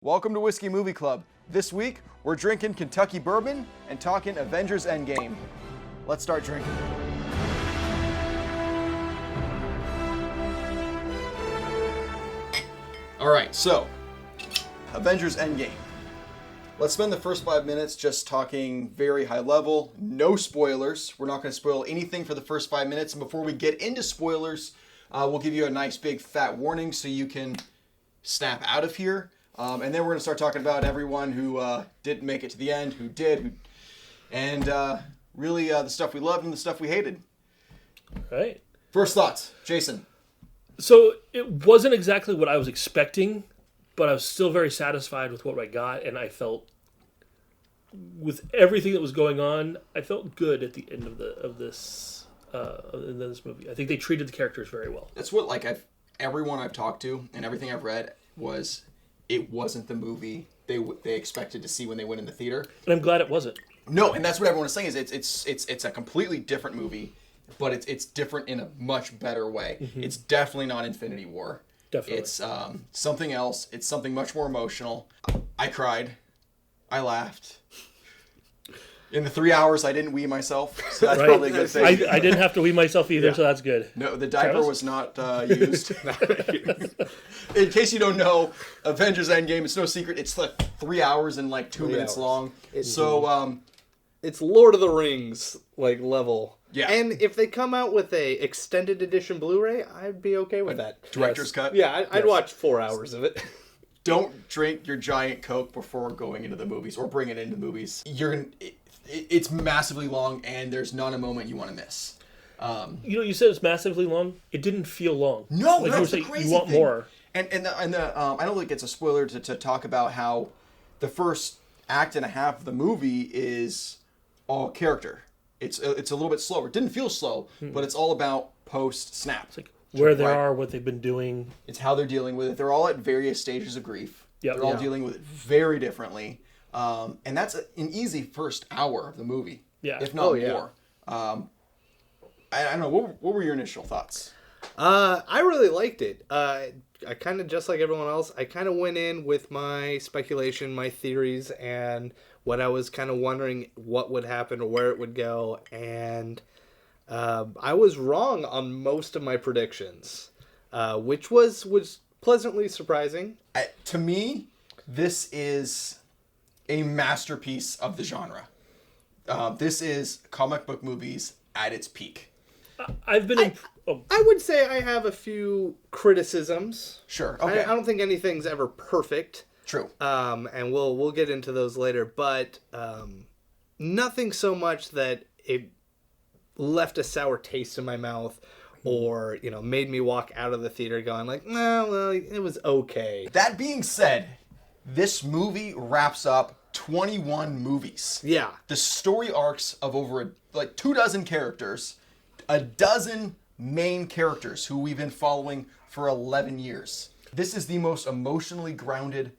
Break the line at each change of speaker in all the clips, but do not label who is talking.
Welcome to Whiskey Movie Club. This week, we're drinking Kentucky bourbon and talking Avengers Endgame. Let's start drinking. All right, so Avengers Endgame. Let's spend the first 5 minutes just talking very high level, no spoilers. We're not going to spoil anything for the first 5 minutes. And before we get into spoilers, we'll give you a nice big fat warning so you can snap out of here. And then we're going to start talking about everyone who didn't make it to the end, who did, and really the stuff we loved and the stuff we hated.
Right.
First thoughts, Jason.
So it wasn't exactly what I was expecting, but I was still very satisfied with what I got, and I felt, with everything that was going on, I felt good at the end of this movie. I think they treated the characters very well.
That's what everyone I've talked to and everything I've read was. It wasn't the movie they expected to see when they went in the theater.
And I'm glad it wasn't.
No, and that's what everyone is saying is it's a completely different movie, but it's different in a much better way. Mm-hmm. It's definitely not Infinity War.
Definitely.
It's something else. It's something much more emotional. I cried. I laughed. In the 3 hours, I didn't wee myself, so that's probably a good thing.
I didn't have to wee myself either, so that's good.
No, the diaper was not used. In case you don't know, Avengers Endgame, it's no secret, it's like 3 hours and like 2 minutes long.
It's Lord of the Rings like level.
Yeah.
And if they come out with a extended edition Blu-ray, I'd be okay with that.
Director's cut?
Yeah, I'd watch 4 hours of it.
Don't drink your giant Coke before going into the movies or bring it into the movies. It's massively long, and there's not a moment you want to miss.
You said it's massively long. It didn't feel long.
No,
like
that's the crazy
you want
thing.
More.
And I don't think it's a spoiler to talk about how the first act and a half of the movie is all character. It's a little bit slower. It didn't feel slow, but it's all about post-snap.
It's like where they are, what they've been doing.
It's how they're dealing with it. They're all at various stages of grief.
Yep.
They're all dealing with it very differently. And that's an easy first hour of the movie, if not more. I don't know. What were your initial thoughts?
I really liked it. I kind of, just like everyone else, I kind of went in with my speculation, my theories, and what I was kind of wondering what would happen or where it would go. And I was wrong on most of my predictions, which was pleasantly surprising.
To me, this is a masterpiece of the genre. This is comic book movies at its peak.
I've been...
I would say I have a few criticisms.
Sure. Okay.
I don't think anything's ever perfect.
True.
And we'll get into those later, but nothing so much that it left a sour taste in my mouth or, made me walk out of the theater going like, no, well, it was okay.
That being said, this movie wraps up 21 movies.
Yeah.
The story arcs of over 24 characters, a dozen main characters who we've been following for 11 years. This is the most emotionally grounded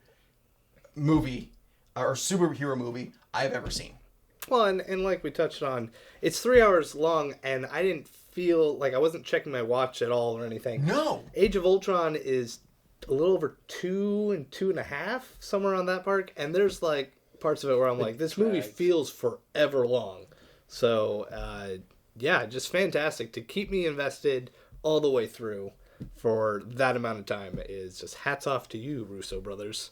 movie or superhero movie I've ever seen.
Well, and like we touched on, it's 3 hours long, and I didn't feel like I wasn't checking my watch at all or anything.
No.
Age of Ultron is a little over 2 and 2.5, somewhere on that part, and there's parts of it where I'm like, this movie feels forever long. So, just fantastic. To keep me invested all the way through for that amount of time is just hats off to you, Russo brothers.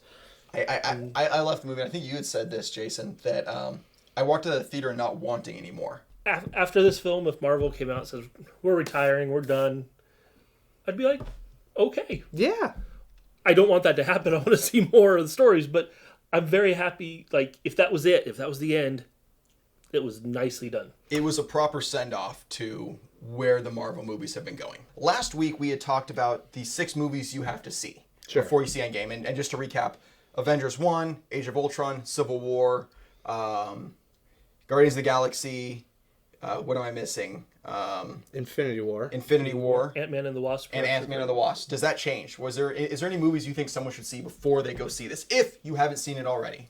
I left the movie, and I think you had said this, Jason, that I walked out of the theater not wanting anymore.
After this film, if Marvel came out and says, we're retiring, we're done, I'd be like, okay.
Yeah.
I don't want that to happen. I want to see more of the stories, but I'm very happy. If that was it, if that was the end, it was nicely done. It
was a proper send-off to where the Marvel movies have been going. Last week, we had talked about the 6 movies you have to see before you see Endgame. And just to recap, Avengers 1, Age of Ultron, Civil War, Guardians of the Galaxy, what am I missing?
Infinity War.
Ant-Man and the Wasp.
And Ant-Man and the Wasp. Does that change? Is there any movies you think someone should see before they go see this, if you haven't seen it already?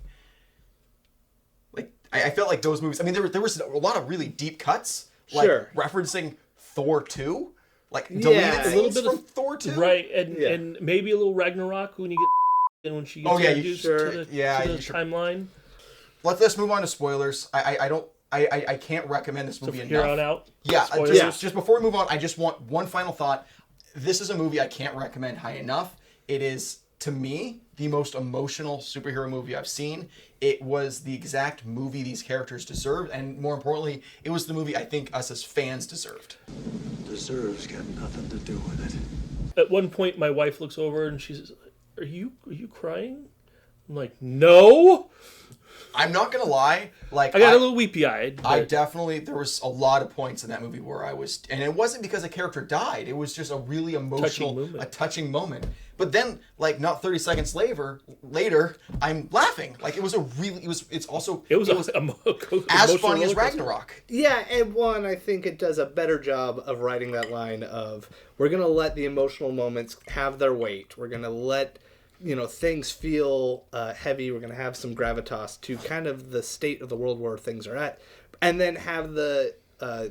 I felt like those movies, there was a lot of really deep cuts, referencing Thor 2, deleted scenes from Thor 2.
Right, and maybe a little Ragnarok when you get And when she gets introduced to the timeline.
Let's move on to spoilers. I can't recommend this movie
So
enough.
here on out.
Yeah,
Spoilers.
just before we move on, I just want one final thought. This is a movie I can't recommend high enough. It is, to me, the most emotional superhero movie I've seen. It was the exact movie these characters deserved, and more importantly, it was the movie I think us as fans deserved.
Deserves got nothing to do with it.
At one point, my wife looks over and she says, Are you crying? I'm like, no.
I'm not gonna lie, like
I got a little weepy-eyed.
I definitely, there was a lot of points in that movie where I was, and it wasn't because a character died. It was just a really emotional, touching moment. But then, like, not 30 seconds later, I'm laughing. Like, it was as funny as Ragnarok.
Yeah, and one, I think it does a better job of writing that line of, we're going to let the emotional moments have their weight. We're going to let, things feel heavy. We're going to have some gravitas to kind of the state of the world where things are at. And then have the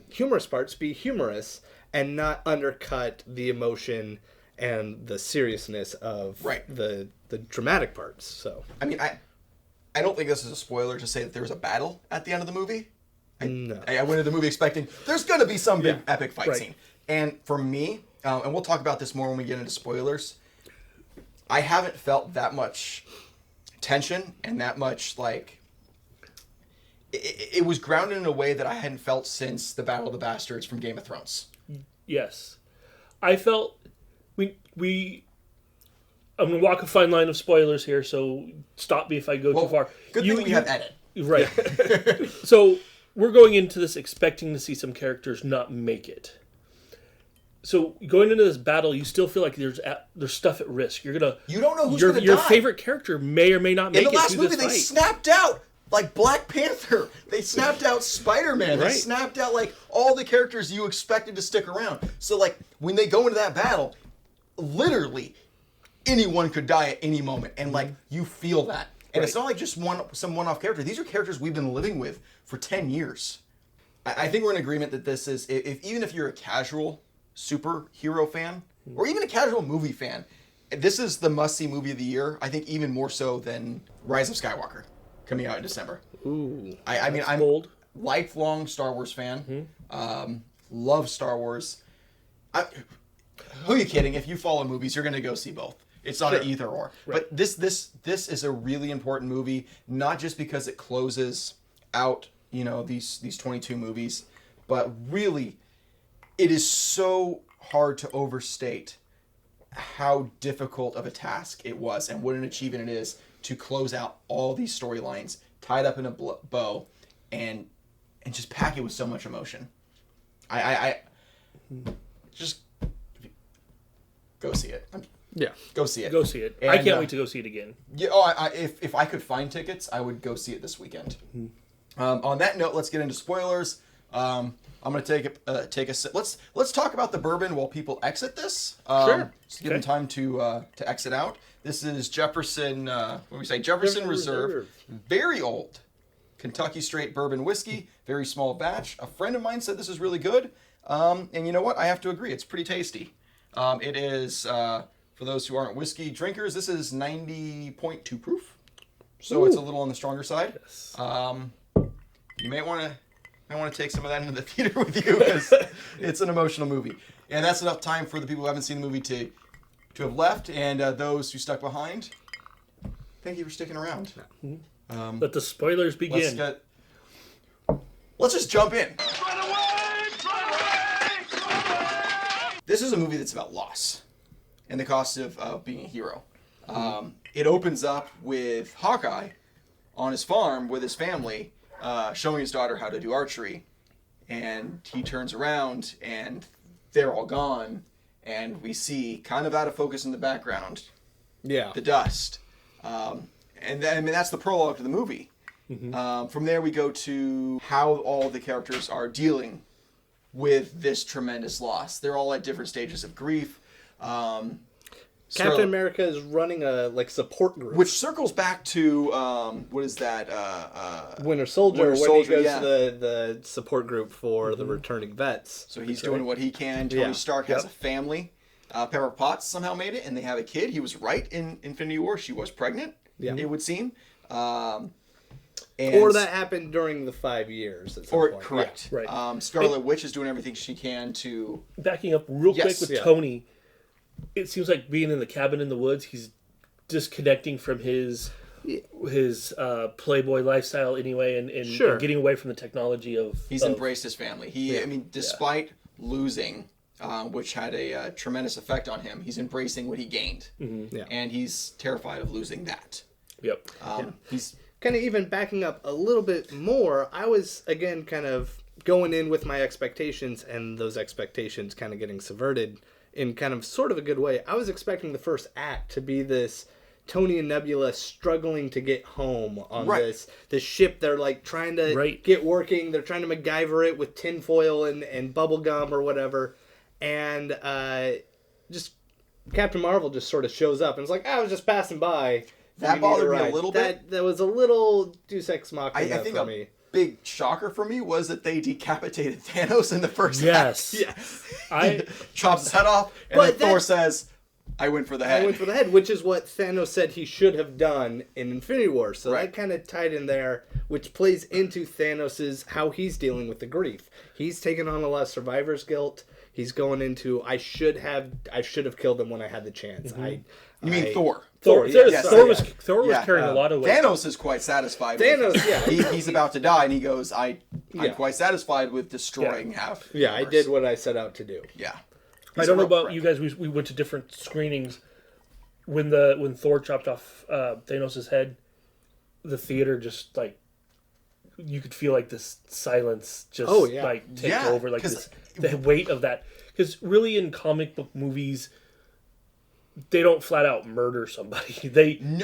humorous parts be humorous and not undercut the emotion and the seriousness of the dramatic parts. So
I mean, I don't think this is a spoiler to say that there was a battle at the end of the movie.
No.
I went into the movie expecting there's going to be some big epic fight scene. And for me, and we'll talk about this more when we get into spoilers, I haven't felt that much tension and that much, like... It was grounded in a way that I hadn't felt since the Battle of the Bastards from Game of Thrones.
Yes. I felt... I'm going to walk a fine line of spoilers here, so stop me if I go too far.
Good thing we have edit.
Right. So, we're going into this expecting to see some characters not make it. So, going into this battle, you still feel like there's stuff at risk. You don't
know who's going to die.
Your favorite character may or may not make it.
In the last movie, they snapped out, like, Black Panther. They snapped out Spider-Man. They snapped out, like, all the characters you expected to stick around. So, like, when they go into that battle... literally anyone could die at any moment, and like you feel that, and it's not like just some one-off character. These are characters we've been living with for 10 years. I think we're in agreement that this is, even if you're a casual superhero fan or even a casual movie fan, this is the must-see movie of the year. I think even more so than Rise of Skywalker coming out in December.
Ooh,
I mean, I'm
bold.
Lifelong Star Wars fan. Love Star Wars. Who are you kidding? If you follow movies, you're going to go see both. It's not an either or. Right. But this is a really important movie, not just because it closes out, these 22 movies, but really, it is so hard to overstate how difficult of a task it was and what an achievement it is to close out all these storylines tied up in a bow and just pack it with so much emotion. I just go see it. Go see it.
Go see it. And, I can't wait to go see it again.
Yeah. If I could find tickets, I would go see it this weekend. On that note, let's get into spoilers. I'm going to take a sip. Let's talk about the bourbon while people exit this.
Sure.
Just give them time to exit out. This is Jefferson. What do we say? Jefferson Reserve. Very old Kentucky straight bourbon whiskey. Very small batch. A friend of mine said this is really good. And you know what? I have to agree. It's pretty tasty. It is, for those who aren't whiskey drinkers, this is 90.2 proof. So it's a little on the stronger side.
Yes.
You may want to take some of that into the theater with you because it's an emotional movie. And that's enough time for the people who haven't seen the movie to have left, and those who stuck behind, thank you for sticking around.
Let the spoilers begin.
Let's just jump in. This is a movie that's about loss and the cost of being a hero. It opens up with Hawkeye on his farm with his family, showing his daughter how to do archery. And he turns around and they're all gone. And we see, kind of out of focus in the background, the dust. And then, that's the prologue to the movie. From there we go to how all the characters are dealing with this tremendous loss. They're all at different stages of grief.
Captain America is running a support group,
which circles back to what is that?
Winter Soldier. He goes to the support group for the returning vets.
So he's doing what he can. Tony Stark has a family. Pepper Potts somehow made it, and they have a kid. He was right in Infinity War. She was pregnant, it would seem.
Or that happened during the 5 years at some point.
Correct.
Yeah. Right.
Scarlet Witch is doing everything she can to...
Backing up real quick with Tony, it seems like being in the cabin in the woods, he's disconnecting from his Playboy lifestyle anyway, and getting away from the technology of...
He's embraced his family. Despite losing, which had a tremendous effect on him, he's embracing what he gained.
Mm-hmm.
Yeah.
And he's terrified of losing that.
Yep.
He's...
Kind of even backing up a little bit more, I was, again, kind of going in with my expectations, and those expectations kind of getting subverted in kind of sort of a good way. I was expecting the first act to be this Tony and Nebula struggling to get home on this ship. They're like trying to get working. They're trying to MacGyver it with tinfoil and bubble gum or whatever. And just Captain Marvel just sort of shows up and is like, I was just passing by.
That bothered me a little bit.
That was a little Deus Ex Machina
I think
for me.
Big shocker for me was that they decapitated Thanos in the first
act.
Yes. Chops his head off, and then Thor says, I went for the head.
Which is what Thanos said he should have done in Infinity War. So that kind of tied in there, which plays into Thanos's, how he's dealing with the grief. He's taken on a lot of survivor's guilt. He's going into, I should have killed him when I had the chance.
Mm-hmm.
You mean Thor?
Thor was carrying a lot of weight.
Thanos is quite satisfied. He's about to die, and he goes, I'm quite satisfied with destroying half.
Yeah, I did what I set out to do.
Yeah.
I don't know about you guys. We went to different screenings. When Thor chopped off Thanos' head, the theater just like, you could feel like this silence just take over, like the weight of that. Because really, in comic book movies, they don't flat out murder somebody.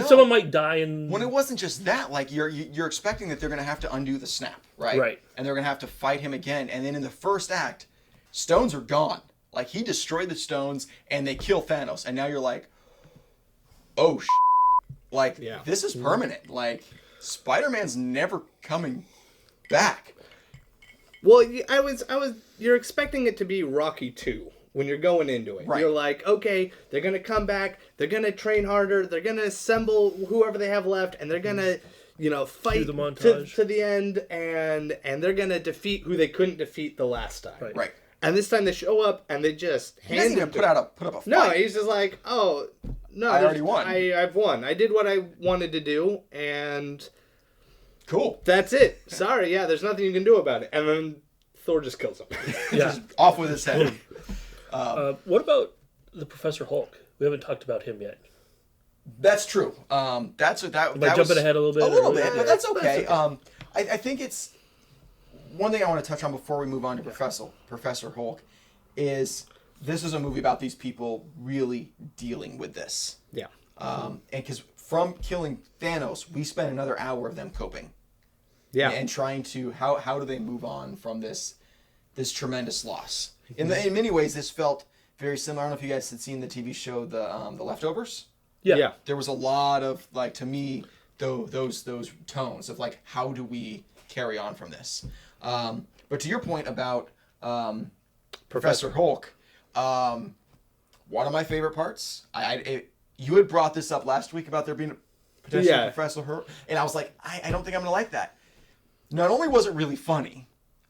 Someone might die in...
When it wasn't just that, like you're expecting that they're going to have to undo the snap, right?
Right.
And they're going to have to fight him again. And then in the first act, stones are gone. Like, he destroyed the stones, and they kill Thanos. And now you're like, oh, like, this is permanent. Like, Spider-Man's never coming back.
Well, you're expecting it to be Rocky 2. When you're going into it, you're like, okay, they're going to come back, they're going to train harder, they're going to assemble whoever they have left, and they're going to, fight to the end, and they're going to defeat who they couldn't defeat the last time.
Right.
And this time they show up, and they just
he doesn't even put up a fight.
No, he's just like, oh, no.
I already won.
I've won. I did what I wanted to do, and...
Cool.
That's it. Sorry, there's nothing you can do about it. And then Thor just kills him.
Just off with his head.
What about the Professor Hulk? We haven't talked about him yet.
That's true. Am I
jumping ahead a little bit?
A little bit, but that's okay. I think it's one thing I want to touch on before we move on to Professor Hulk is this is a movie about these people really dealing with this.
Yeah.
And because from killing Thanos, we spent another hour of them coping.
Yeah.
And trying to how do they move on from this tremendous loss. In many ways, this felt very similar. I don't know if you guys had seen the TV show The Leftovers.
Yeah.
There was a lot of, like, to me, those tones of, like, how do we carry on from this? But to your point about Professor Hulk, one of my favorite parts, you had brought this up last week about there being a potential Professor Hulk, and I was like, I don't think I'm going to like that. Not only was it really funny,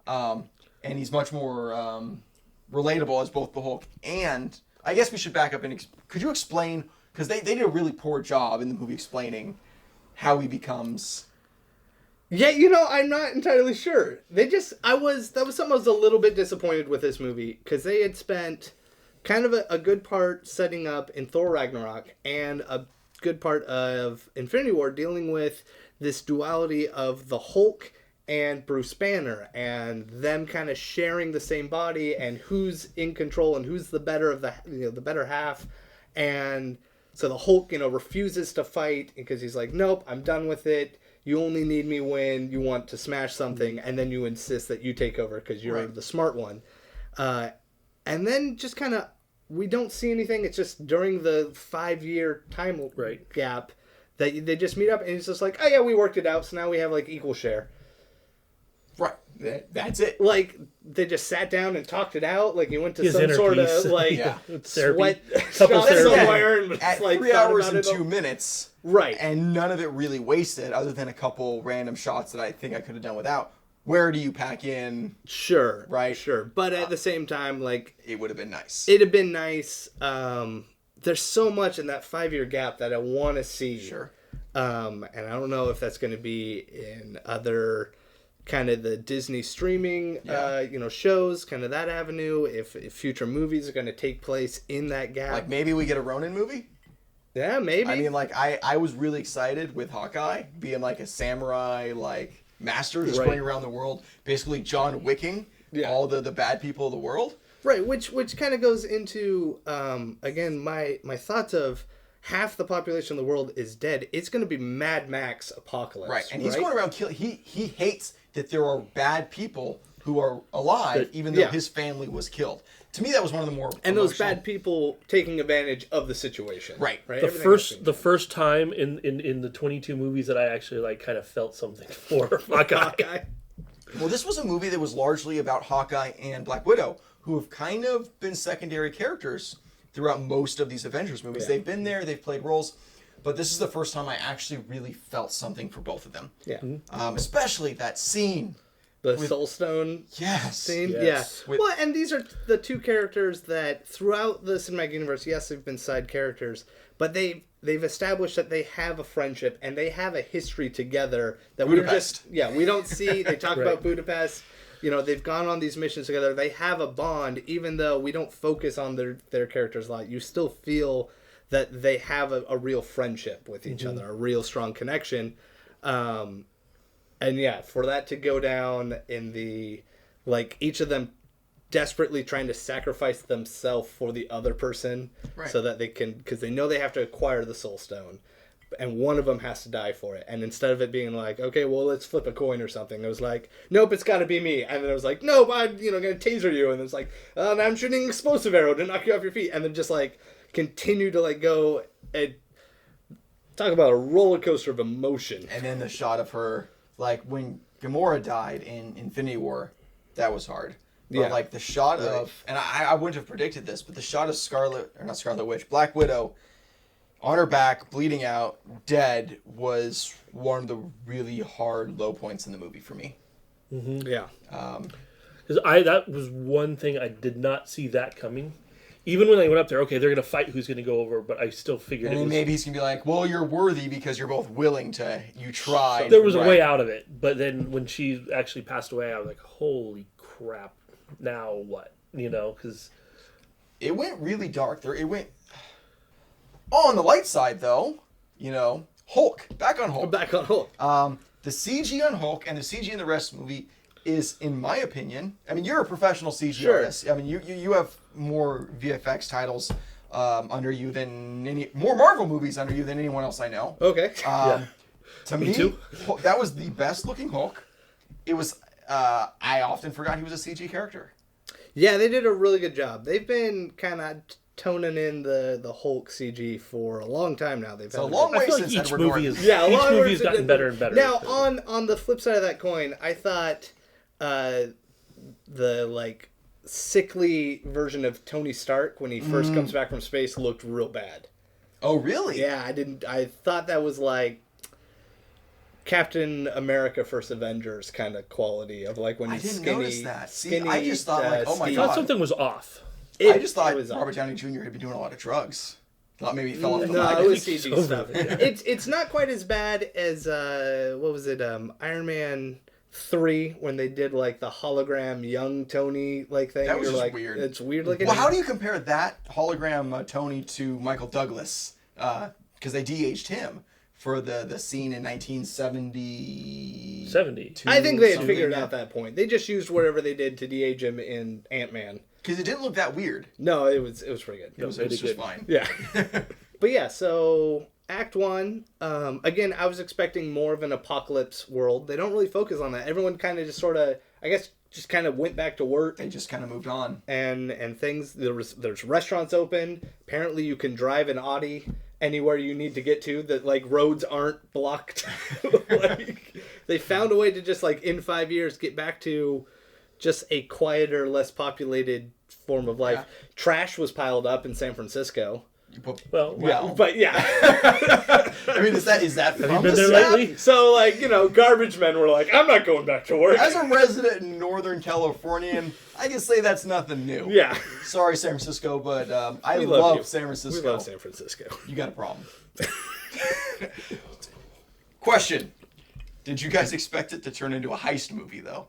and he's much more relatable as both the Hulk, and I guess we should back up and could you explain, because they did a really poor job in the movie explaining how he becomes...
Yeah, I'm not entirely sure. That was something I was a little bit disappointed with this movie, because they had spent kind of a good part setting up in Thor Ragnarok, and a good part of Infinity War dealing with this duality of the Hulk and Bruce Banner, and them kind of sharing the same body, and who's in control and who's the better of the better half. And so the Hulk, refuses to fight because he's like, nope, I'm done with it. You only need me when you want to smash something, and then you insist that you take over because you're the smart one. And then just kind of, we don't see anything. It's just during the 5-year time gap that they just meet up, and it's just like, oh yeah, we worked it out, so now we have like equal share.
Right. That's it.
Like, they just sat down and talked it out. Like, he went to
His
some
inner
sort
peace.
of, like,
Yeah.
Therapy.
sweat
Couple
shop
therapy.
somewhere. And
At
like,
3
thought
hours
about
and
it
2 minutes.
Right.
And none of it really wasted, other than a couple random shots that I think I could have done without. Where do you pack in?
Sure.
Right.
Sure. But at the same time, like,
It would have been nice.
it'd have been nice. There's so much in that 5-year gap that I want to see.
Sure.
And I don't know if that's going to be in other kind of the Disney streaming, shows, kind of that avenue. If future movies are going to take place in that gap.
Like, maybe we get a Ronin movie?
Yeah, maybe.
I mean, like, I was really excited with Hawkeye being like a samurai, like, master just
Right.
going around the world, basically John Wicking all the bad people of the world.
Right, which kind of goes into, again, my thoughts of half the population of the world is dead. It's going to be Mad Max apocalypse.
Right, and he's going around killing. He hates that there are bad people who are alive, even though his family was killed. To me, that was one of the more
And those
emotional-
bad people taking advantage of the situation.
Right.
Right.
The
Everything
the first time in the 22 movies that I actually like kind of felt something for Hawkeye.
Well, this was a movie that was largely about Hawkeye and Black Widow, who have kind of been secondary characters throughout most of these Avengers movies.
Yeah.
They've been there, they've played roles, but this is the first time I actually really felt something for both of them.
Yeah.
Especially that scene.
The Soul Stone
Yes.
scene.
Yes.
Yeah. Well, and these are the two characters that throughout the cinematic universe, yes, they've been side characters, but they've established that they have a friendship and they have a history together that
Budapest.
we don't see. They talk
Right.
about Budapest. You know, they've gone on these missions together. They have a bond, even though we don't focus on their characters a lot. You still feel that they have a real friendship with each other, a real strong connection. And yeah, for that to go down in the, like, each of them desperately trying to sacrifice themselves for the other person
Right.
so that they can, because they know they have to acquire the Soul Stone. And one of them has to die for it. And instead of it being like, okay, well, let's flip a coin or something, it was like, nope, it's got to be me. And then it was like, nope, I'm going to taser you. And it's like, now I'm shooting an explosive arrow to knock you off your feet. And then just like continue to like go and talk about a roller coaster of emotion.
And then the shot of her, like when Gamora died in Infinity War, that was hard. But
Yeah.
like the shot of, and I wouldn't have predicted this, but the shot of Black Widow, on her back, bleeding out, dead, was one of the really hard low points in the movie for me.
Yeah.
Because that was one thing I did not see that coming. Even when they went up there, okay, they're going to fight who's going to go over, but I still figured
And
it
then
was...
maybe he's going to be like, well, you're worthy because you're both willing to, you tried.
There was a
Right.
way out of it, but then when she actually passed away, I was like, holy crap, now what? You know, because...
It went really dark there. It went... Oh, on the light side, though, you know, Hulk. Back on Hulk.
Back on Hulk.
The CG on Hulk and the CG in the rest of the movie is, in my opinion, I mean, you're a professional CG
Sure.
artist. I mean, you have more VFX titles under you than more Marvel movies under you than anyone else I know.
Okay.
To
Me
me,
too.
that was the best looking Hulk. It was. I often forgot he was a CG character.
Yeah, they did a really good job. They've been kind of toning in the Hulk CG for a long time now. They've
It's a
had
long
I
way
feel like
since
each
Edward
movie
Norton.
is
Yeah, a
each
lot of
movie
it
has
is-
gotten better and better.
Now, on the flip side of that coin, I thought the like sickly version of Tony Stark when he first comes back from space looked real bad.
Oh, really?
Yeah, I thought that was like Captain America First Avengers kind of quality of like when
I
he's
didn't
skinny.
notice that. See,
skinny,
I just thought like, oh my
Steve.
I thought
God.
something was off.
I just thought
it was
Robert Downey Jr. had been doing a lot of drugs. Thought maybe he fell off the
No,
wagon.
it was
think
CG
it's
stuff.
over, yeah.
It's not quite as bad as what was it? Iron Man 3 when they did like the hologram young Tony like thing.
That was
You're
just
like,
weird.
It's weird looking.
Well, how do you compare that hologram Tony to Michael Douglas? Because they de-aged him for the scene in 1970.
70.
I think they had
something,
figured
yeah.
out that point. They just used whatever they did to de-age him in Ant-Man.
Because it didn't look that weird.
No, it was pretty good.
It was
pretty
just
good.
fine.
Yeah. But yeah, so Act 1, again, I was expecting more of an apocalypse world. They don't really focus on that. Everyone kind of just sort of, I guess, just kind of went back to work.
They just kind of moved on.
And things, there's restaurants open. Apparently you can drive an Audi anywhere you need to get to, that like roads aren't blocked. Like They found a way to just like in 5 years get back to just a quieter, less populated form of life.
Yeah.
Trash was piled up in San Francisco.
Well,
But yeah.
I mean, is that from
have you been
the
there
South?
lately?
So like, garbage men were like, I'm not going back to work.
As a resident in Northern Californian, I can say that's nothing new.
Yeah.
Sorry, San Francisco, but I
We
love
you.
San Francisco.
We love San Francisco.
You got a problem. Question. Did you guys expect it to turn into a heist movie, though?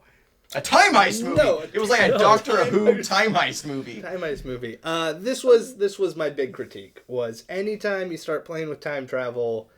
A time heist movie.
No.
It was like a Doctor Who time heist movie.
Time heist movie. This was my big critique. Was anytime you start playing with time travel,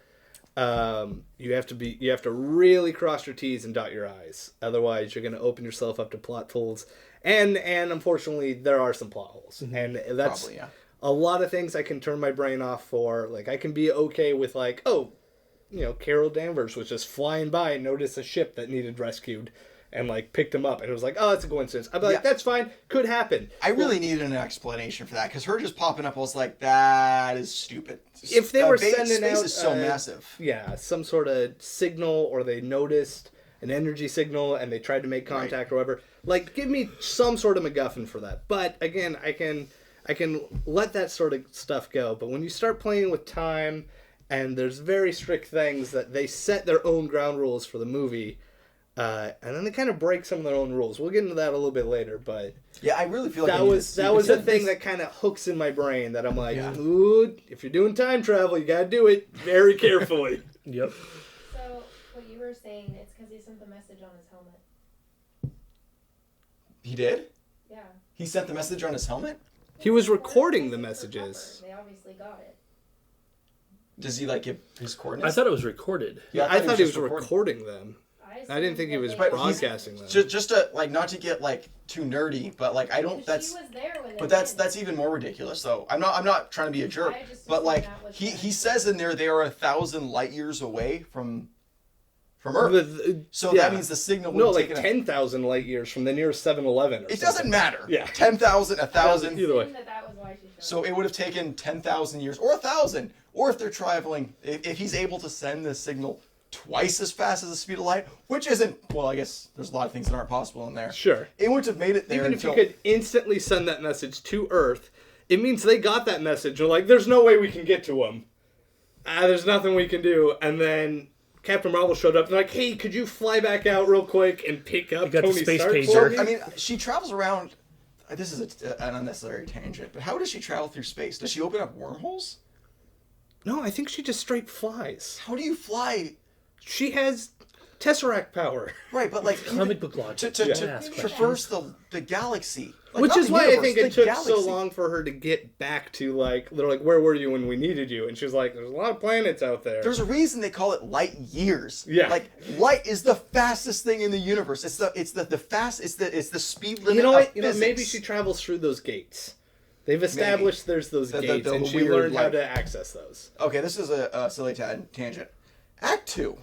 you have to really cross your T's and dot your I's. Otherwise, you're going to open yourself up to plot holes. And unfortunately, there are some plot holes, and that's
Probably, yeah.
a lot of things I can turn my brain off for. Like I can be okay with like, Carol Danvers was just flying by and noticed a ship that needed rescued. And like picked him up, and it was like, oh, that's a coincidence. I'd be like, that's fine, could happen.
I really needed an explanation for that because her just popping up, I was like, that is stupid.
If they were sending
space
out,
is so massive.
Yeah, some sort of signal, or they noticed an energy signal and they tried to make contact or whatever. Like, give me some sort of MacGuffin for that. But again, I can let that sort of stuff go. But when you start playing with time, and there's very strict things that they set their own ground rules for the movie. And then they kind of break some of their own rules. We'll get into that a little bit later, but
Yeah, I really feel like
that was a thing that kind of hooks in my brain. That I'm like, ooh, if you're doing time travel, you gotta do it very carefully.
Yep.
So what you were saying, it's because he sent the message on his helmet.
He did?
Yeah.
He sent the message on his helmet?
He was recording the messages.
They obviously got it.
Does he like give his
I
coordinates?
thought it was recorded.
Yeah,
I thought he was
just
recording them. I didn't think he was broadcasting them.
Just to like not to get like too nerdy, but like I don't. That's
She was there when
but that's even more ridiculous. So I'm not trying to be a jerk,
I just
but like
assumed that was
he says in there they are 1,000 light years away from Earth. So that means the signal would
No,
take
like 10,000 light years from the nearest 7-Eleven.
It doesn't matter.
Yeah.
10,000, 1,000.
Either way.
That was why she showed
So it would have taken 10,000 years or 1,000, or if they're traveling, if he's able to send the signal twice as fast as the speed of light, which isn't, well, I guess there's a lot of things that aren't possible in there.
Sure.
It wouldn't have made it there
Even if
until...
you could instantly send that message to Earth, it means they got that message. They're like, there's no way we can get to them. There's nothing we can do. And then Captain Marvel showed up and like, hey, could you fly back out real quick and pick up
got the
Tony
space
Stark
pager.
for me?
I mean, she travels around... This is an unnecessary tangent, but how does she travel through space? Does she open up wormholes?
No, I think she just straight flies.
How do you fly?
She has Tesseract power.
Right, but like...
Comic book logic.
To
Ask
traverse the galaxy. Like,
Which
not
is
the
why I
universe,
think
the
it took
galaxy.
so long for her to get back to, like, they're like, where were you when we needed you? And she was like, there's a lot of planets out there.
There's a reason they call it light years.
Yeah.
Like light is the fastest thing in the universe. It's the speed limit.
You know
of
what?
physics.
Maybe she travels through those gates. They've established there's those gates,
the
and she
weird,
learned how
like-
to access those.
Okay, this is a silly tangent. Act 2.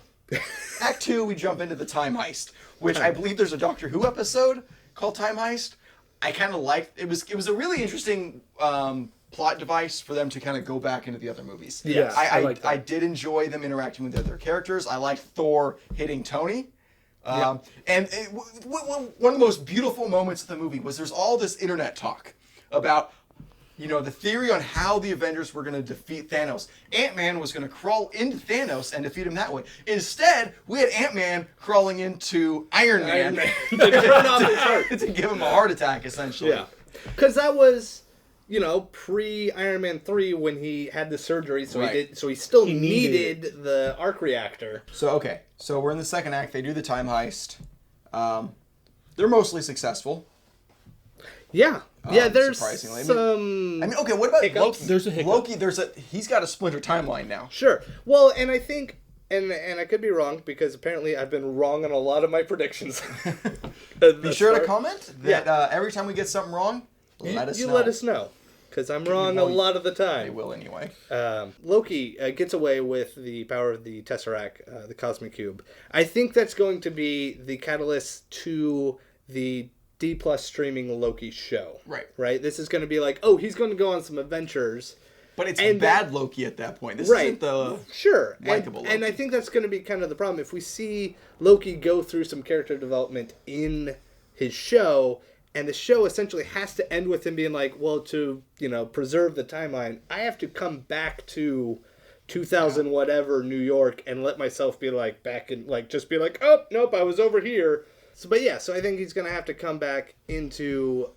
Act 2, we jump into the time heist, which I believe there's a Doctor Who episode called Time Heist. I kind of liked it. Was a really interesting plot device for them to kind of go back into the other movies.
Yeah,
I like that.
I did enjoy them interacting with the other characters. I liked Thor hitting Tony. And one of the most beautiful moments of the movie was there's all this internet talk about, the theory on how the Avengers were going to defeat Thanos. Ant-Man was going to crawl into Thanos and defeat him that way. Instead, we had Ant-Man crawling into Iron Man
To turn off his heart.
to give him a heart attack, essentially.
Yeah. Because that was, pre-Iron Man 3 when he had the surgery, so
Right.
he still
He
needed
needed
the arc reactor.
So we're in the second act. They do the time heist. They're mostly successful.
Yeah. Yeah, there's
surprisingly.
some...
I mean, okay, what about
Hiccups?
Loki?
There's a hiccup.
Loki, he's got a splinter timeline now.
Sure. Well, and I think, and I could be wrong, because apparently I've been wrong on a lot of my predictions.
Be sure to comment that every time we get something wrong, let us know.
Let us know, because I'm wrong a lot of the
They
time.
will anyway.
Loki gets away with the power of the Tesseract, the Cosmic Cube. I think that's going to be the catalyst to the D+ streaming Loki show.
Right.
Right? This is going to be like, oh, he's going to go on some adventures,
But it's
And
bad Loki at that point. This
Right.
isn't the
Sure.
likable
And I
Loki.
think that's going to be kind of the problem. If we see Loki go through some character development in his show, and the show essentially has to end with him being like, well, to, preserve the timeline, I have to come back to 2000 whatever New York and let myself be like back in, like, just be like, oh, nope, I was over here. So I think he's going to have to come back into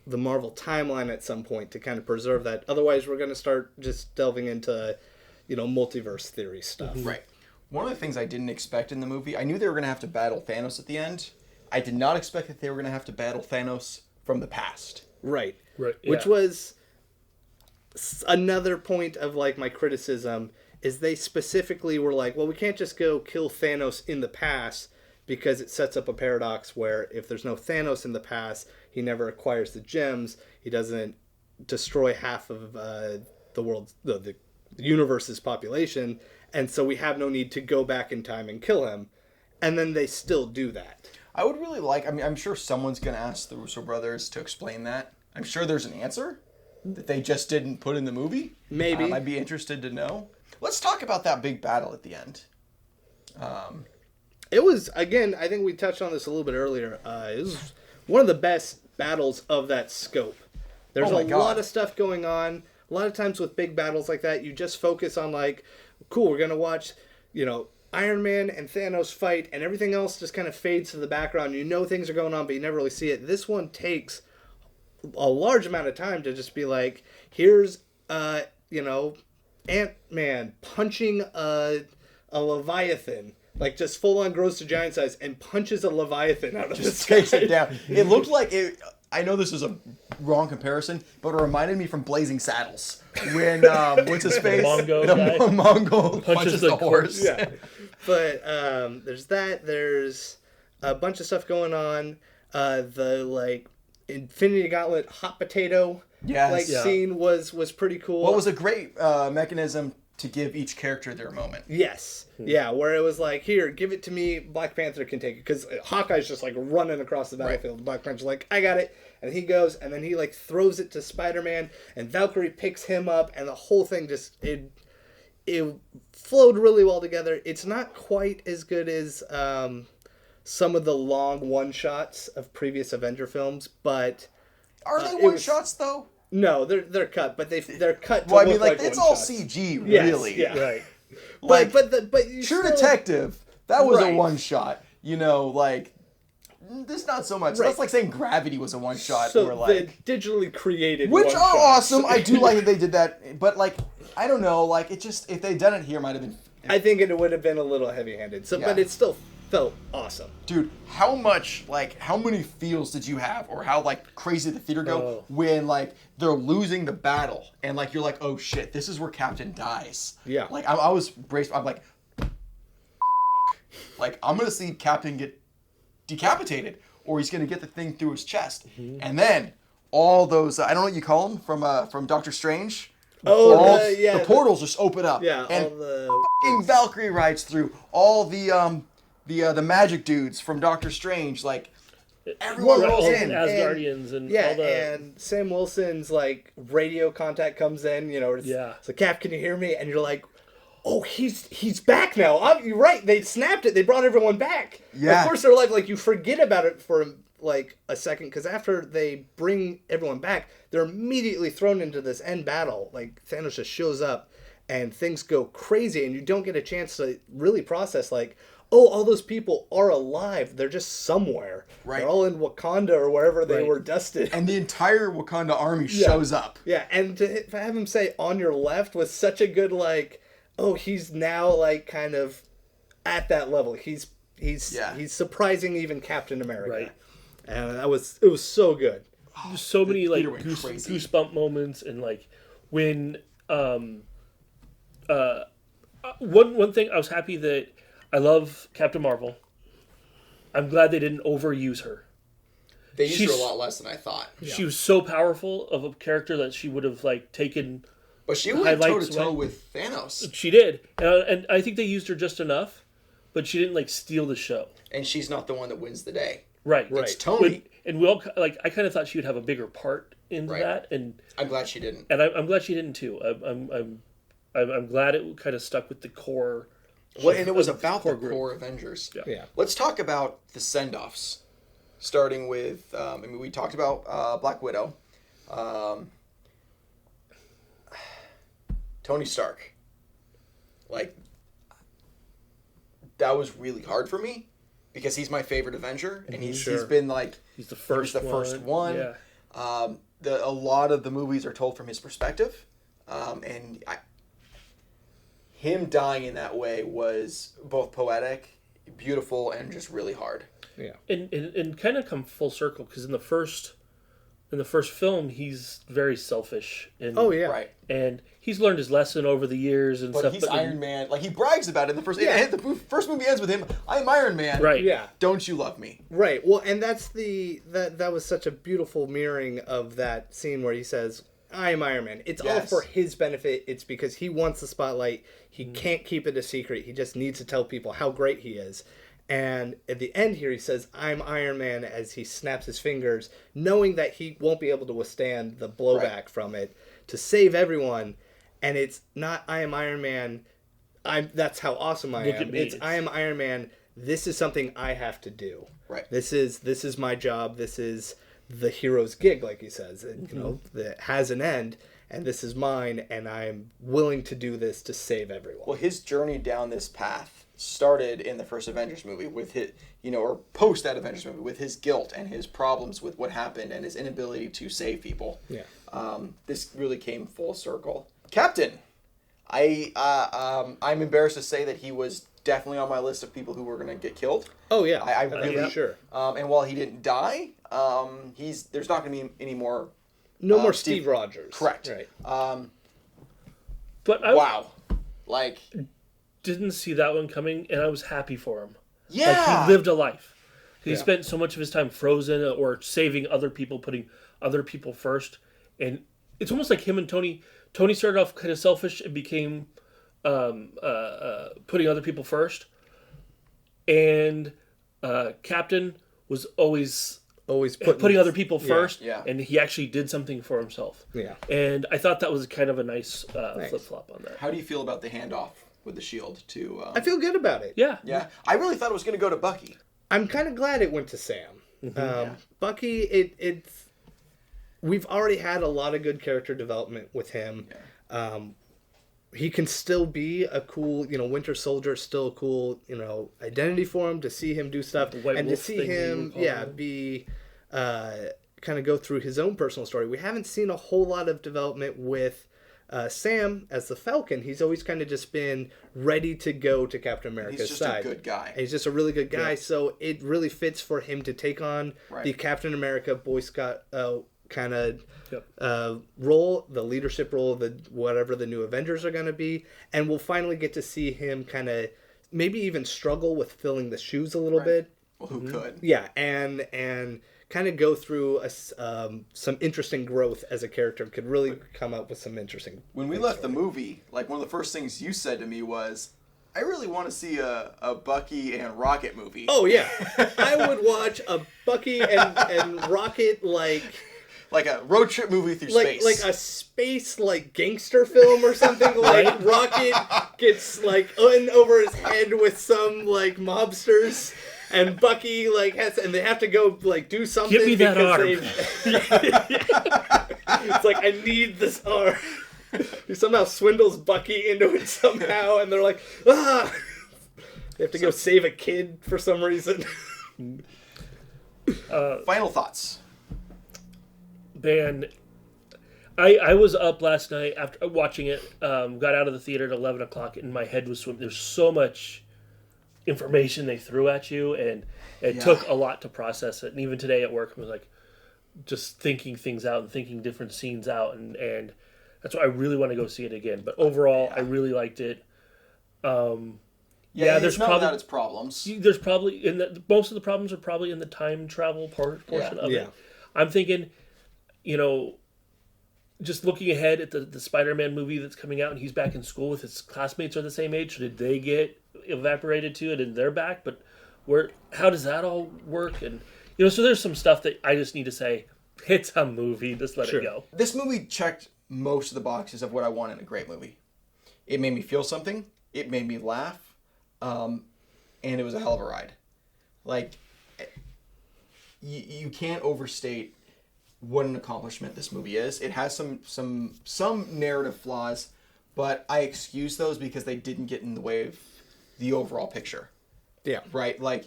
the Marvel timeline at some point to kind of preserve that. Otherwise, we're going to start just delving into, multiverse theory stuff.
Right. One of the things I didn't expect in the movie, I knew they were going to have to battle Thanos at the end. I did not expect that they were going to have to battle Thanos from the past.
Right.
Right.
Which
yeah.
was another point of like my criticism is they specifically were like, well, we can't just go kill Thanos in the past because it sets up a paradox where if there's no Thanos in the past, he never acquires the gems. He doesn't destroy half of the world's, the universe's population. And so we have no need to go back in time and kill him. And then they still do that.
I would really like, I'm sure someone's going to ask the Russo brothers to explain that. I'm sure there's an answer that they just didn't put in the movie.
Maybe.
I'd be interested to know. Let's talk about that big battle at the end.
It was, again, I think we touched on this a little bit earlier. It was one of the best battles of that scope. There's
Oh my
a
God.
lot of stuff going on. A lot of times with big battles like that, you just focus on like, cool, we're going to watch, Iron Man and Thanos fight, and everything else just kind of fades to the background. You know things are going on, but you never really see it. This one takes a large amount of time to just be like, here's, Ant-Man punching a Leviathan. Like, just full-on grows to giant size and punches a Leviathan out of the
Just
sky.
takes it down. It looked like it. I know this is a wrong comparison, but it reminded me from Blazing Saddles when what's his face?
Mongo
the
guy.
Mongo punches the horse.
Yeah. But there's that. There's a bunch of stuff going on. The, like, Infinity Gauntlet hot potato
Yes. Yeah.
scene was pretty cool.
What was a great mechanism to give each character their moment.
Yes. Yeah, where it was like, here, give it to me, Black Panther can take it. Because Hawkeye's just like running across the battlefield. Right. Black Panther's like, I got it. And he goes, and then he like throws it to Spider-Man, and Valkyrie picks him up, and the whole thing just, it flowed really well together. It's not quite as good as some of the long one-shots of previous Avenger films, but...
Are they one-shots, though?
No, they're cut, but they're cut to
well, I mean,
look
like
one
it's all
shots.
CG,
Yes,
really.
yeah.
Right.
Like,
but you
True
still...
Detective, that was
Right.
a one-shot. Like, there's not so much.
Right.
That's like saying Gravity was a one-shot.
So
or like,
the digitally created
which are
one-shots.
awesome. I do like that they did that, but like, I don't know. Like, it just, if they'd done it here, might have been.
I think it would have been a little heavy-handed. So,
Yeah.
but it still felt awesome.
Dude, how many feels did you have, or how like crazy did the theater go when like they're losing the battle and like you're like, oh shit, this is where Captain dies.
Yeah.
Like I was braced. I'm like, like I'm gonna see Captain get decapitated, or he's gonna get the thing through his chest, and then all those I don't know what you call them from Doctor Strange.
Oh,
The portals just open up.
Yeah,
and
all the...
fucking Valkyrie rides through all the magic dudes from Doctor Strange, like everyone
Right,
rolls
all
in.
the Asgardians and
Yeah,
all the...
and Sam Wilson's like radio contact comes in, it's like, Cap, can you hear me? And you're like, oh, he's back now. You're right, they snapped it, they brought everyone back.
Yeah.
Of course they're alive, like you forget about it for like a second, because after they bring everyone back, they're immediately thrown into this end battle. Like Thanos just shows up and things go crazy, and you don't get a chance to really process like, oh, all those people are alive. They're just somewhere.
Right.
They're all in Wakanda or wherever they were dusted.
And the entire Wakanda army shows up.
Yeah, and to have him say on your left was such a good like, oh, he's now like kind of at that level. He's surprising even Captain America.
Right.
And it was so good.
There's so many like
theater went crazy.
goosebump moments, and like when one thing I was happy that I love Captain Marvel. I'm glad they didn't overuse her.
They used her
She's-
a lot less than I thought.
She was so powerful of a character that she would have like taken.
But she went toe
highlights
to toe
away.
with Thanos.
She did, and I think they used her just enough, but she didn't like steal the show.
And she's not the one that wins the day.
Right.
It's Tony.
And we all like. I kind of thought she would have a bigger part into
Right.
that, and
I'm glad she didn't.
I'm glad she didn't too. I'm glad it kind of stuck with the core.
Well, and it was
of
about the
group.
core Avengers.
Yeah.
Yeah.
Let's talk about the send-offs, starting with. We talked about Black Widow, Tony Stark. Like, that was really hard for me because he's my favorite Avenger, and he's been like
He's the first.
first one.
Yeah.
A lot of the movies are told from his perspective, him dying in that way was both poetic, beautiful, and just really hard.
Yeah.
And kind of come full circle because in the first film he's very selfish and
Right.
and he's learned his lesson over the years and
But
stuff.
he's Iron Man. Like, he brags about it in the first.
Yeah.
The first movie ends with him. I'm Iron Man.
Right.
Yeah.
Don't you love me?
Right. Well, and that's that was such a beautiful mirroring of that scene where he says, "I am Iron Man." It's all
Yes.
for his benefit. It's because he wants the spotlight. He can't keep it a secret. He just needs to tell people how great he is. And at the end here, he says, "I'm Iron Man," as he snaps his fingers, knowing that he won't be able to withstand the blowback from it, to save everyone. And it's not, "I am Iron Man. That's how awesome I
Look
am."
at me.
It's, "I am Iron Man. This is something I have to do.
Right.
This is my job. This is the hero's gig," like he says. You know, that has an end, and this is mine, and I'm willing to do this to save everyone.
Well, his journey down this path started in the first Avengers movie with his, or post that Avengers movie, with his guilt and his problems with what happened and his inability to save people.
Yeah.
This really came full circle. Captain, I'm embarrassed to say that he was definitely on my list of people who were going to get killed.
Oh yeah,
I really
for sure.
And while he didn't die, there's not going to be any more.
No more Steve Rogers.
Correct.
Right.
But I
Wow, like,
didn't see that one coming, and I was happy for him.
yeah,
Like, he lived a life. He
Yeah.
spent so much of his time frozen or saving other people, putting other people first. And it's almost like him and Tony. Tony started off kind of selfish and became putting other people first. And Captain was always putting other people first.
yeah.
And he actually did something for himself.
Yeah.
And I thought that was kind of a nice flip-flop on that.
How do you feel about the handoff with the shield to?
I feel good about it.
Yeah.
Yeah, I really thought it was going to go to Bucky.
I'm kind of glad it went to Sam. Bucky, it's we've already had a lot of good character development with him.
Yeah.
He can still be a cool, Winter Soldier, still a cool, identity for him to see him do stuff,
The White
and to
Wolf
see
thing you
him,
were calling
be kind of go through his own personal story. We haven't seen a whole lot of development with Sam as the Falcon. He's always kind of just been ready to go to Captain America's
He's just
side.
a good guy.
And he's just a really good guy, so it really fits for him to take on
Right.
the Captain America Boy Scout kind of
Yep.
role, the leadership role, whatever the new Avengers are going to be, and we'll finally get to see him kind of maybe even struggle with filling the shoes a little bit.
Well, who could?
Yeah, and kind of go through some interesting growth as a character. Could really come up with some interesting.
When we left the movie, like, one of the first things you said to me was, I really want to see a Bucky and Rocket movie.
Oh yeah, I would watch a Bucky and Rocket
Like a road trip movie through
like
space.
a space gangster film or something. Like Rocket gets in over his head with some mobsters, and Bucky and they have to go do something.
Give me that
because
arm.
It's like, I need this arm. He somehow swindles Bucky into it somehow, and they're like, ah. They have to go save a kid for some reason.
Final thoughts.
Man, I was up last night after watching it. Got out of the theater at 11 o'clock, and my head was swimming. There's so much information they threw at you, and it took a lot to process it. And even today at work, I was just thinking things out and thinking different scenes out, and that's why I really want to go see it again. But overall, I really liked it.
Yeah,
there's
it's not
probably
without its problems.
There's probably most of the problems are probably in the time travel portion of it. I'm thinking, just looking ahead at the Spider-Man movie that's coming out, and he's back in school with his classmates are the same age. Did they get evaporated too, and they're back? But how does that all work? And so there's some stuff that I just need to say, It's a movie. Just let
Sure.
it go.
This movie checked most of the boxes of what I want in a great movie. It made me feel something. It made me laugh. And it was a hell of a ride. Like, you can't overstate what an accomplishment this movie is. It has some narrative flaws, but I excuse those because they didn't get in the way of the overall picture.
Yeah.
Right? Like,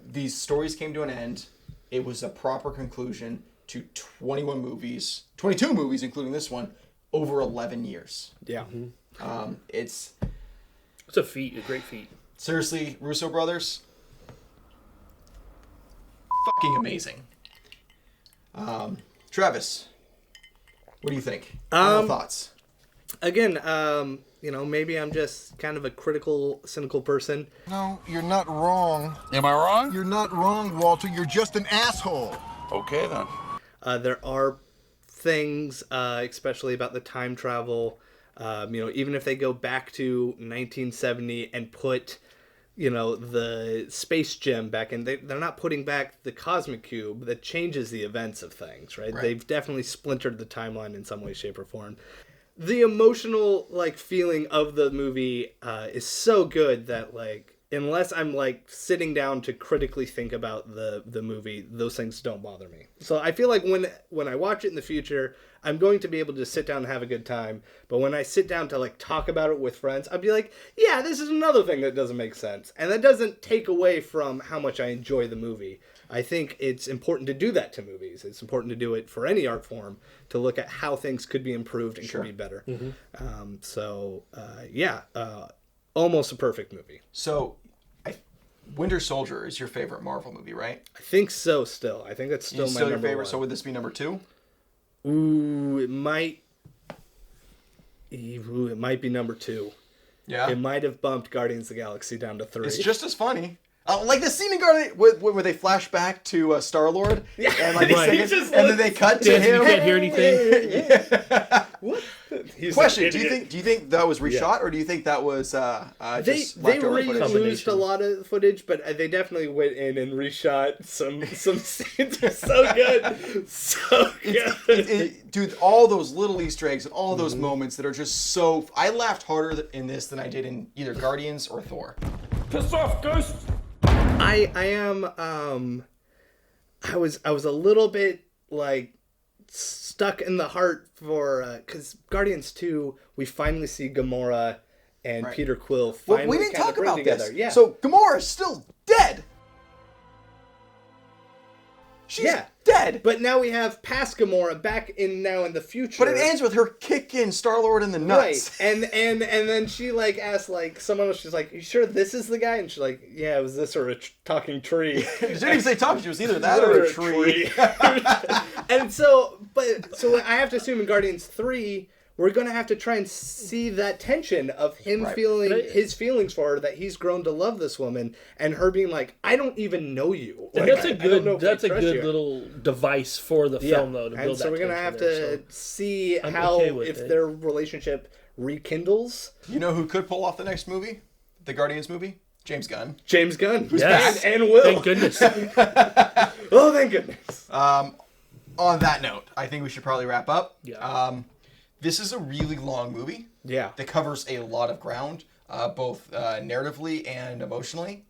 these stories came to an end. It was a proper conclusion to 22 movies, including this one, over 11 years.
Yeah.
It's
a feat, a great feat.
seriously, Russo brothers, fucking amazing. Travis, what do you think? Final thoughts?
Again, maybe I'm just kind of a critical, cynical person.
No, you're not wrong.
Am I wrong?
You're not wrong, Walter. You're just an asshole.
Okay, then.
There are things, especially about the time travel, even if they go back to 1970 and put, the space gem back in, they're not putting back the cosmic cube that changes the events of things, right? They've definitely splintered the timeline in some way, shape, or form. The emotional, feeling of the movie is so good that, unless I'm sitting down to critically think about the movie, those things don't bother me. So I feel like when I watch it in the future, I'm going to be able to sit down and have a good time. But when I sit down to talk about it with friends, I'd be like, yeah, this is another thing that doesn't make sense. And that doesn't take away from how much I enjoy the movie. I think it's important to do that to movies. It's important to do it for any art form, to look at how things could be improved and could be better. Almost a perfect movie.
So, Winter Soldier is your favorite Marvel movie, right?
I think so. Still, I think that's still my
your
number
favorite.
one.
So would this be number 2?
Ooh, it might be number 2.
Yeah.
It might have bumped Guardians of the Galaxy down to 3.
It's just as funny. Like the scene in Guardian where they flash back to Star-Lord, and then they cut to
Dan,
him.
you can't hear anything.
What?
Question: Do you think that was reshot, or do you think that was
They
just leftover footage?
reused a lot of footage, but they definitely went in and reshot some scenes. Are so good, so good.
Dude, all those little Easter eggs and all those moments that are just so. I laughed harder in this than I did in either Guardians or Thor.
Piss off, Ghost!
I am I was a little bit stuck in the heart for because Guardians 2 we finally see Gamora and Peter Quill finally
We didn't talk about
together.
this.
Yeah.
So Gamora is still dead. She's dead.
But now we have past Gamora back in the future.
But it ends with her kicking Star-Lord in the nuts.
Right. And then she asks someone else, she's like, you sure this is the guy? And she's like, yeah, it was this or a talking tree.
She didn't even say talking. She was either that or a tree.
And so I have to assume in Guardians 3, we're going to have to try and see that tension of him feeling his feelings for her, that he's grown to love this woman, and her being like, I don't even know you.
And that's a good little device for the film, though, to build
and so
that
we're going to have to see how, if their relationship rekindles.
You know who could pull off the next movie? The Guardians movie? James Gunn.
James Gunn.
Who's back.
And will.
Thank goodness.
Oh, thank goodness.
On that note, I think we should probably wrap up.
Yeah.
This is a really long movie.
Yeah.
That covers a lot of ground, both narratively and emotionally.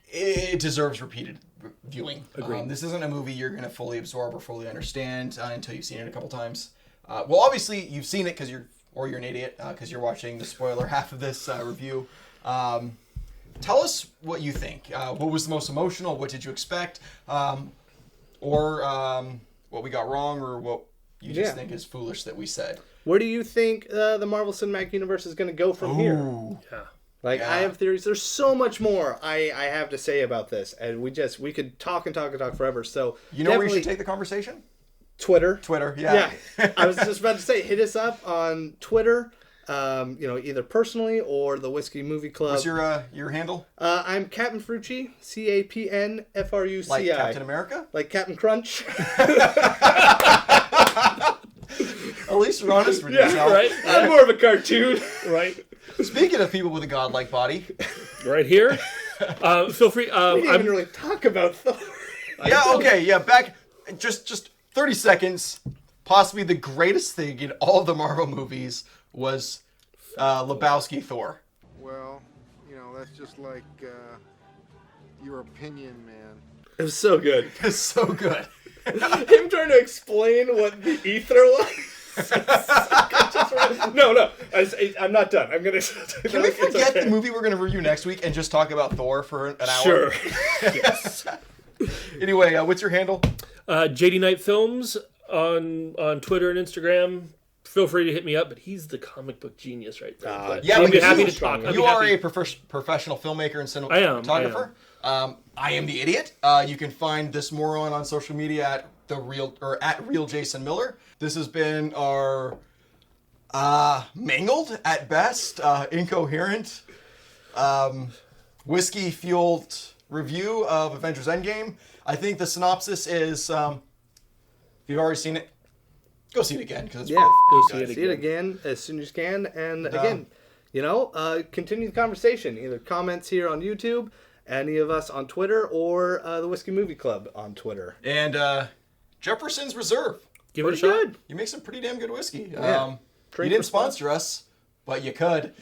It deserves repeated viewing. This isn't a movie you're going to fully absorb or fully understand until you've seen it a couple times. Well, obviously you've seen it you're an idiot because you're watching the spoiler half of this review. Tell us what you think. What was the most emotional? What did you expect? What we got wrong, or what you just think is foolish that we said.
Where do you think the Marvel Cinematic Universe is going to go from here?
Yeah.
I have theories. There's so much more I have to say about this, and we could talk and talk and talk forever. So
you know where you should take the conversation?
Twitter,
yeah.
I was just about to say, hit us up on Twitter. Either personally or the Whiskey Movie Club.
What's your handle?
I'm Captain Frucci, CapnFruci.
Like Captain America?
Like Captain Crunch.
At least you're honest with yourself.
Right?
I'm more of a cartoon.
Right.
Speaking of people with a godlike body.
Right here. Feel free.
We didn't even really talk about Thor.
Yeah, okay, yeah, back just 30 seconds. Possibly the greatest thing in all of the Marvel movies was Lebowski Thor.
Well, that's just like your opinion, man.
It was so good.
It's so good.
Him trying to explain what the ether was. No, I'm not done. I'm gonna.
Can we forget the movie we're gonna review next week and just talk about Thor for an hour?
Sure. Yes.
Anyway, what's your handle?
JD Knight Films on Twitter and Instagram. Feel free to hit me up, but he's the comic book genius right there.
Yeah,
I'd
but
be
you-
happy to talk. I'd
You
be
are
happy-
a professional filmmaker and
I am.
cinematographer. I am the idiot. You can find this moron on social media at real Jason Miller. This has been our mangled at best, incoherent, whiskey fueled review of Avengers Endgame. I think the synopsis is, if you've already seen it, go see it again because it's
Yeah,
Go
pretty
see it
see it again as soon as you can, and again, continue the conversation. Either comments here on YouTube, any of us on Twitter, or the Whiskey Movie Club on Twitter.
And Jefferson's Reserve.
Give it a
Pretty
shot.
good.
You make some pretty damn good whiskey.
Yeah.
You
Drink
didn't
response.
sponsor us, but you could.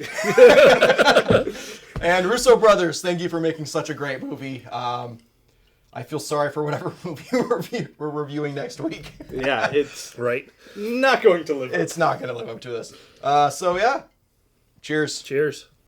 And Russo Brothers, thank you for making such a great movie. I feel sorry for whatever movie we're reviewing next week.
Yeah, it's
Right.
not going to live.
It's not going to live up to this. So yeah, cheers.
Cheers.